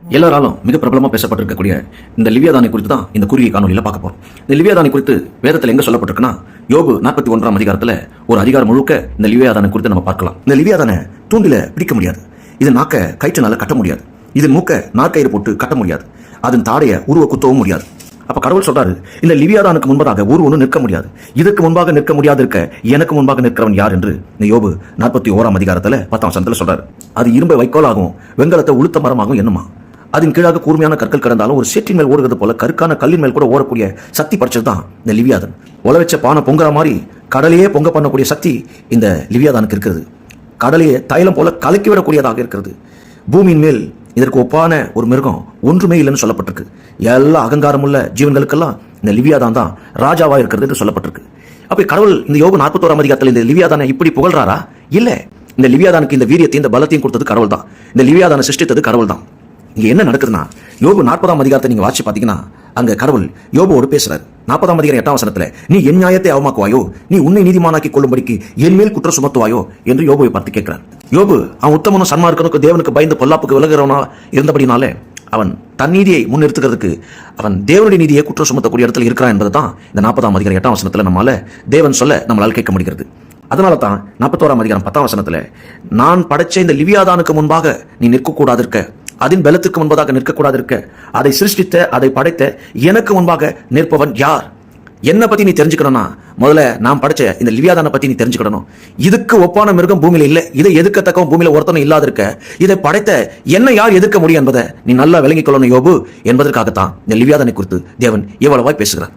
எல்லாராலும் மிக பிரபலமா பேசப்பட்டிருக்கக்கூடிய இந்த லிவியாதானை குறித்து தான் இந்த குறுகிய காணொலியில பார்க்க போறோம். இந்த லிவியாதானை குறித்து வேதத்தில் எங்க சொல்லப்பட்டிருக்குன்னா, யோபு 41ஆம் அதிகாரத்துல ஒரு அதிகாரம் முழுக்க இந்த லிவியாதானை குறித்து நம்ம பார்க்கலாம். இந்த லிவியாதானை தூண்டில பிடிக்க முடியாது, இது நாக்க கயிற்றுனால கட்ட முடியாது, இது மூக்க நாற்கயிறு போட்டு கட்ட முடியாது, அதன் தாடைய உருவ குத்தவும் முடியாது. அப்ப கடவுள் சொல்றாரு, இந்த லிவியாதானுக்கு முன்பதாக ஒரு ஒன்று நிற்க முடியாது, இதற்கு முன்பாக நிற்க முடியாது இருக்க எனக்கு முன்பாக நிற்கிறவன் யார் என்று இந்த யோபு 41ஆம் அதிகாரத்துல 10ஆம் வசனத்துல சொல்றாரு. அது இரும்பை வைக்கோலாகவும் வெங்கலத்தை உளுத்த மரமாகவும் என்னுமா, அதன் கீழாக கூர்மையான கற்கள் கிடந்தாலும் ஒரு சேற்றின் மேல் ஓடுகிறது போல கற்கான கல்லின் மேல் கூட ஓடக்கூடிய சக்தி படைச்சது தான் இந்த லிவியாதன். ஒல வச்ச பானை பொங்குற மாதிரி கடலையே பொங்க பண்ணக்கூடிய சக்தி இந்த லிவியாதானுக்கு இருக்கிறது. கடலையே தைலம் போல கலக்கிவிடக்கூடியதாக இருக்கிறது. பூமியின் மேல் இதற்கு ஒப்பான ஒரு மிருகம் ஒன்றுமே இல்லைன்னு சொல்லப்பட்டிருக்கு. எல்லா அகங்காரமுள்ள ஜீவன்களுக்கெல்லாம் இந்த லிவியாதான் தான் ராஜாவா இருக்கிறது என்று சொல்லப்பட்டிருக்கு. அப்ப கடவுள் இந்த யோபு 41ஆம் அதிகாரத்தில் இந்த லிவியாதானை இப்படி புகழ்றாரா? இல்ல, இந்த லிவியாதானுக்கு இந்த வீரியத்தையும் இந்த பலத்தையும் கொடுத்தது கடவுள் தான். இந்த லிவியாதானை சிருஷ்டித்தது கடவுள் தான். இங்க என்ன நடக்குதுன்னா, யோபு 40ஆம் அதிகாரத்தை நீங்க வாட்சி பாத்தீங்கன்னா, அங்க கடவுள் யோபுவோடு பேசுறாரு. 40ஆம் அதிகாரம் 8ஆம் வசனத்துல, நீ என் நியாயத்தை அவமாக்குவாயோ, நீ உன்னை நீதிமானாக்கி கொள்ளும்படிக்கு என் மேல் குற்றம் சுமத்துவாயோ என்று யோபுவை பார்த்து கேட்கிறார். யோபு அவன் உத்தமனும் சன்மார்க்கனுக்கு தேவனுக்கு பயந்து பொல்லாப்புக்கு விலகிறவனா இருந்தபடினாலே அவன் தன் நீதியை முன்னிறுத்துகிறதுக்கு அவன் தேவனுடைய நீதியை குற்றம் சுமத்தக்கூடிய இடத்துல இருக்கிறான் என்பது தான் இந்த 40ஆம் அதிகாரம் 8ஆம் வசனத்துல நம்மளால தேவன் சொல்ல நம்மளால் கேட்க முடிகிறது. அதனால தான் 41ஆம் அதிகாரம் 10ஆம் வசனத்துல, நான் படைச்ச இந்த லிவியாதானுக்கு முன்பாக நீ நிற்கக்கூடாது இருக்க, அதன் பலத்துக்கு முன்பதாக நிற்கக்கூடாது இருக்க, அதை சிருஷ்டித்த அதை படைத்த எனக்கு முன்பாக நிற்பவன் யார்? என்னை பத்தி நீ தெரிஞ்சுக்கணும்னா முதல்ல நான் படைச்ச இந்த லிவியாதானை பத்தி நீ தெரிஞ்சுக்கணும். இதுக்கு ஒப்பான மிருகம் பூமியில இல்லை, இதை எதிர்க்கத்தக்க பூமியில ஒருத்தனும் இல்லாத இருக்க, இதை படைத்த என்ன யார் எதிர்க்க முடியும் என்பதை நீ நல்லா விளங்கிக் கொள்ளணும் யோபு என்பதற்காகத்தான் இந்த லிவியாதானை குறித்து தேவன் எவ்வளவாய் பேசுகிறார்.